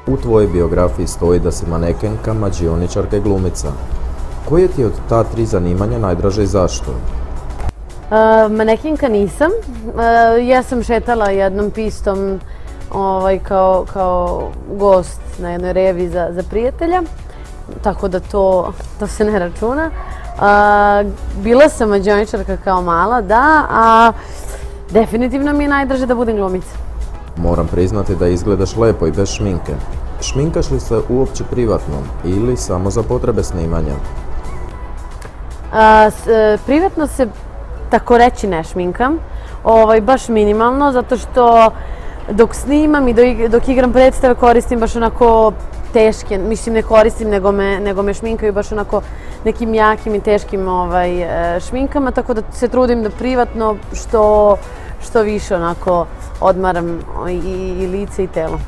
U tvojoj biografiji stoji da si manekenka, mađioničarka i glumica. Koje ti je od ta tri zanimanja najdraže i zašto? Manekenka nisam. Ja sam šetala jednom pistom kao gost na jednoj revi za prijatelja, tako da to se ne računa. Bila sam mađioničarka kao mala, da, a definitivno mi je najdraže da budem glumica. Moram priznati da izgledaš lepo i bez šminke. Šminkaš li se uopće privatno ili samo za potrebe snimanja? Privatno se tako reći ne šminkam, baš minimalno, zato što dok snimam i dok igram predstave koristim baš onako teške, mislim ne koristim nego me šminkaju baš onako nekim jakim i teškim šminkama, tako da se trudim da privatno što više onako odmaram i lice i telo.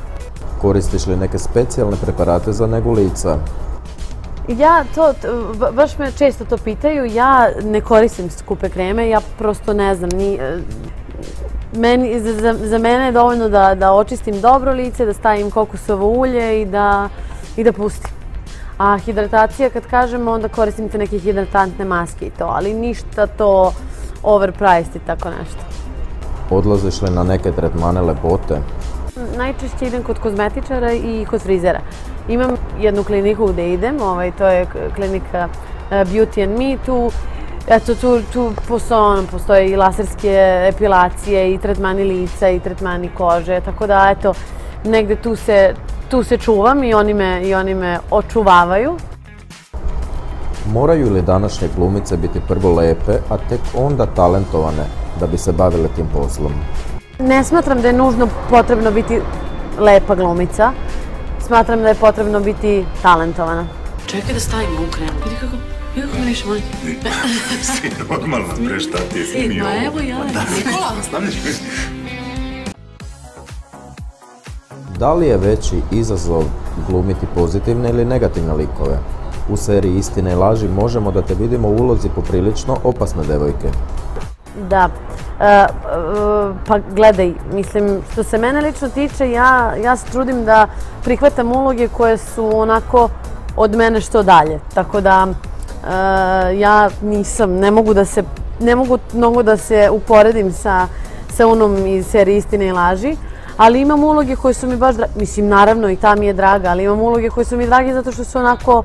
Koristiš li neke specijalne preparate za negu lica? Baš me često to pitaju, ja ne koristim skupe kreme, ja prosto ne znam, za mene je dovoljno da očistim dobro lice, da stavim kokosovo ulje i da pustim. A hidratacija, kad kažemo, onda koristim te neke hidratantne maske i to, ali ništa to overpriced i tako nešto. Odlaziš li na neke tretmane lepote? Najčešće idem kod kozmetičara i kod frizera. Imam jednu kliniku gde idem, to je klinika Beauty and Me. Tu postoje i laserske epilacije, i tretmani lica, i tretmani kože, tako da eto, negde tu se čuvam i oni me očuvavaju. Moraju li današnje glumice biti prvo lepe, a tek onda talentovane da bi se bavile tim poslom? Ne smatram da je nužno potrebno biti lepa glumica. Smatram da je potrebno biti talentovana. Čekaj da stavimo u kremu. Vidi kako me više manje. Si normalno, bre, šta ti je snimi ovo? Ma evo ja, Nikola. Stavljaš mi? Da li je veći izazov glumiti pozitivne ili negativne likove? U seriji Istine i laži možemo da te vidimo u ulozi poprilično opasne devojke. Da, pa gledaj, mislim, što se mene lično tiče, ja se trudim da prihvatam uloge koje su onako od mene što dalje. Tako da ja ne mogu mnogo da se uporedim sa onom iz serije Istine i laži, ali imam uloge koje su mi baš drage, mislim, naravno i ta mi je draga, ali imam uloge koje su mi drage zato što su onako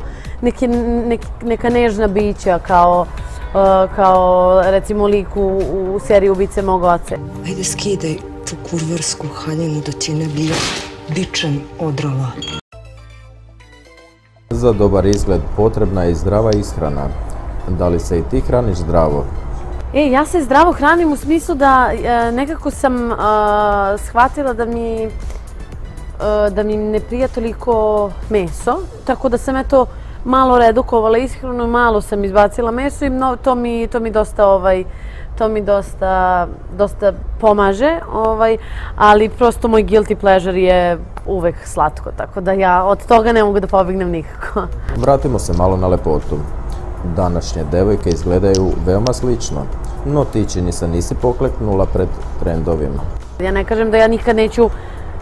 neka nežna bića, kao recimo lik u seriji Ubice mog oca. Ajde skidaj tu kurversku haljinu da ti ne bi bičem odrala. Za dobar izgled potrebna je i zdrava ishrana. Da li se i ti hraniš zdravo? Ja se zdravo hranim u smislu da nekako sam shvatila da mi ne prija toliko meso, tako da sam eto malo redukovala ishranu, malo sam izbacila meso i to mi dosta pomaže, ali prosto moj guilty pleasure je uvek slatko, tako da ja od toga ne mogu da pobegnem nikako. Vratimo se malo na lepotu. Današnje devojke izgledaju veoma slično, no ti čini se nisi pokleknula pred trendovima. Ja ne kažem da ja nikad neću,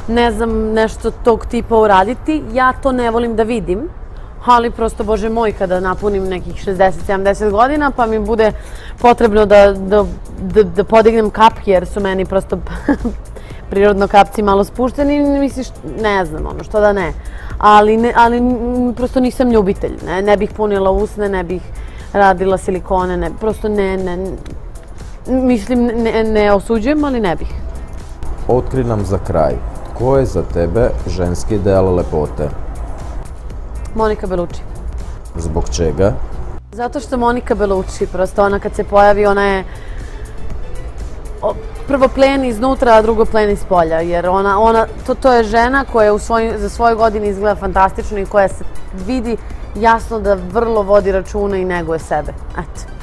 ne znam, nešto tog tipa uraditi, ja to ne volim da vidim, ali prosto, Bože moj, kada napunim nekih 60-70 godina pa mi bude potrebno da podignem kapke jer su meni prosto prirodno kapci malo spušteni, misliš, ne znam, što da ne. Ali prosto nisam ljubitelj, ne bih punila usne, ne bih radila silikone, prosto ne, mislim, ne osuđujem, ali ne bih. Otkri nam za kraj, ko je za tebe ženski ideal lepote? Monika Bellucci. Zbog čega? Zato što Monika Bellucci, prosto ona kad se pojavi, ona je prvo plen iznutra, a drugo plen iz polja, jer to je žena koja za svoje godine izgleda fantastično i koja se vidi jasno da vrlo vodi računa i neguje sebe. Eto.